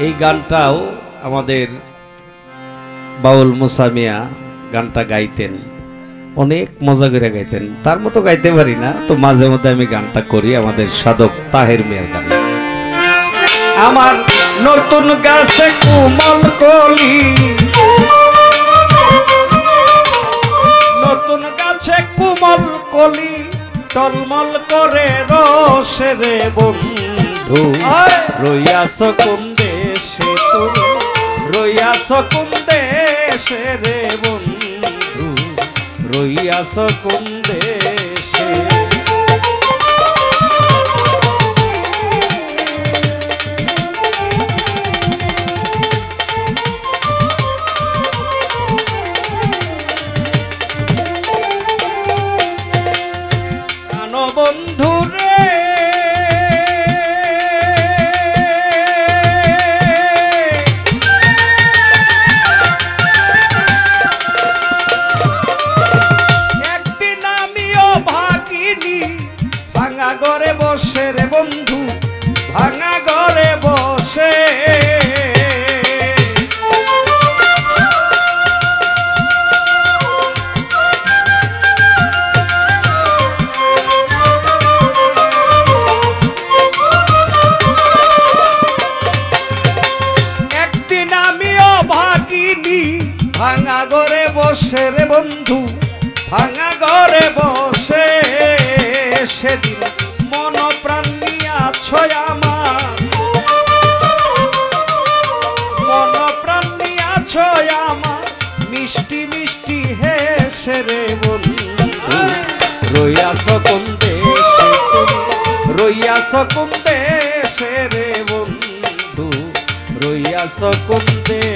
এই গানটাও আমাদের বাউল মুসা মিয়া গানটা গাইতেন, অনেক মজা করে গাইতেন। তার মতো গাইতে পারি না, তো মাঝে মধ্যে আমি গানটা করি আমাদের সাধক তাহের মিয়ার গান। আমার নতুন গাছে কোমল কলি, নতুন গাছে কোমল কলি টলমল করে রসে রে বন্ধু, রইয়াছ কোন দেশে তুমি, রইয়াছ কোন দেশে রে বন্ধু, রইয়াছ কোন দেশে। বন্ধু রে একদিন আমিও ভাগিনি ভাঙা ঘরে বসে রে বন্ধু, ভাঙা ঘরে বসে ভাঙা ঘরে বসে রে বন্ধু, ভাঙা ঘরে বসে সেদিন মন প্রাণ নিয়াছ আমার, মন প্রাণ নিয়াছ আমার, মিষ্টি মিষ্টি হেসে রে বন্ধু, রইয়াছ কোন দেশে তুমি, রইয়াছ কোন দেশে রে বন্ধু, রইয়াছ কোন দেশে।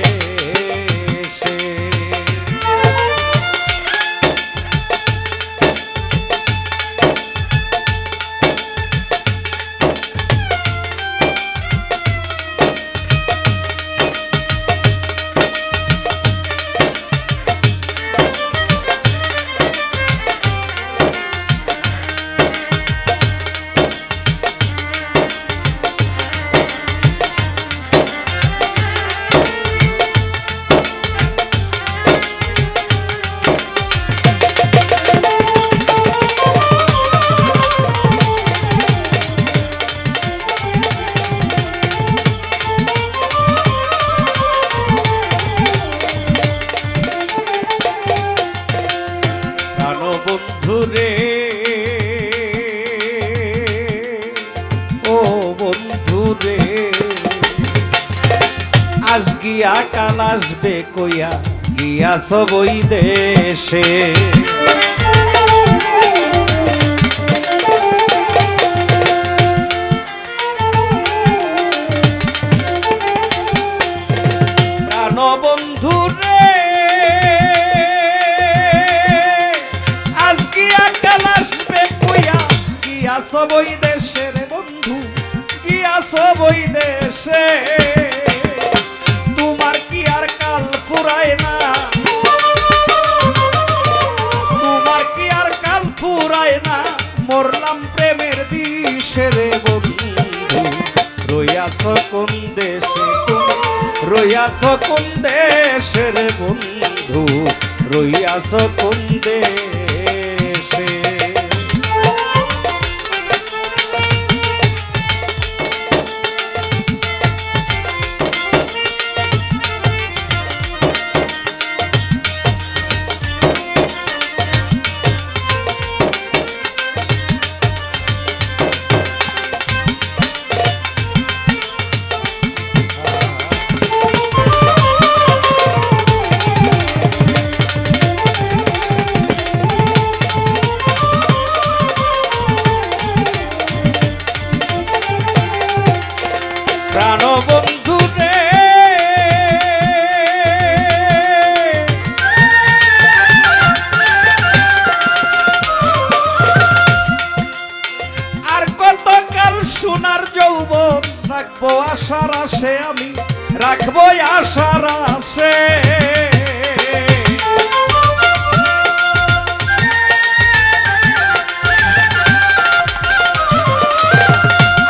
বন্ধু রে ও বন্ধু রে, আজ গিয়া কাল আসবে কইয়া গিয়াছ বই দেশে, প্রাণ বন্ধু রে গিয়াছ বই দেশে রে বন্ধু, গিয়াছ বই দেশে, তোমার কি আর কাল ফুরায় না, তোমার কি আর কাল ফুরায় না, মরলাম প্রেমের বিষে রে বন্ধু, রইয়াছ কোন দেশে তুমি, রইয়াছ কোন দেশে রে বন্ধু, রইয়াছ কোন দেশে। প্রাণ বন্ধু রে আর কতকাল সোনার যৌবন রাখবো আশার আশে, আমি রাখবো আশার আশে,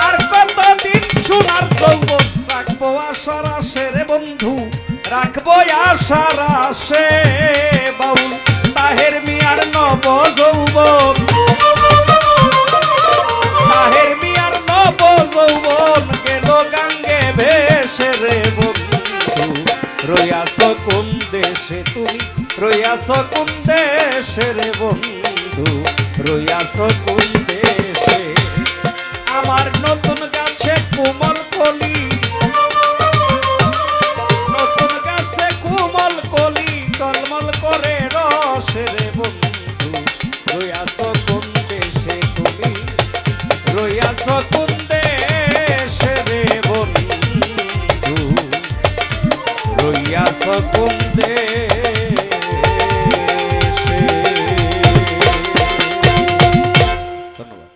আর কতদিন সোনার যৌবন রাখবো আশার আশার আসে বাউল তাহের মিয়ার নব যৌবন, তাহের মিয়ার নব যৌবন গেল গাঙ্গে ভেসে রে বন্ধু। রইয়াছ কোন দেশে তুমি, রইয়াছ কোন দেশে রে বন্ধু, রইয়াছ কোন দেশে। আমার নতুন গাছে কোমল কলি, নতুন গাছে কোমল কলি টলমল করে রসে রে বন্ধু। রইয়াছ কোন দেশে তুমি, রইয়াছ কোন দেশে রে বন্ধু, রইয়াছ কোন দেশে। ধন্যবাদ।